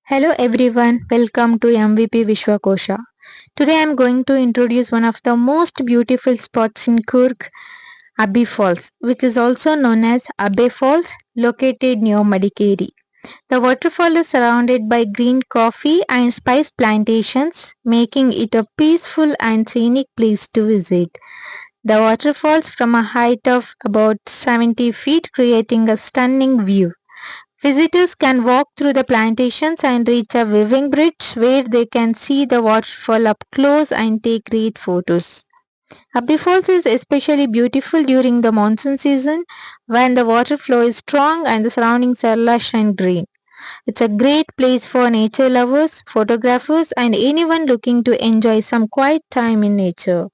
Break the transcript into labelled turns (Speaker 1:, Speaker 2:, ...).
Speaker 1: Hello everyone, welcome to MVP Vishwakosha. Today I am going to introduce one of the most beautiful spots in Coorg, Abbey Falls, which is also known as Abbey Falls, located near Madikeri. The waterfall is surrounded by green coffee and spice plantations, making it a peaceful and scenic place to visit. The water falls from a height of about 70 feet, creating a stunning view. Visitors can walk through the plantations and reach a weaving bridge where they can see the waterfall up close and take great photos. Abbey Falls is especially beautiful during the monsoon season when the water flow is strong and the surroundings are lush and green. It's a great place for nature lovers, photographers, and anyone looking to enjoy some quiet time in nature.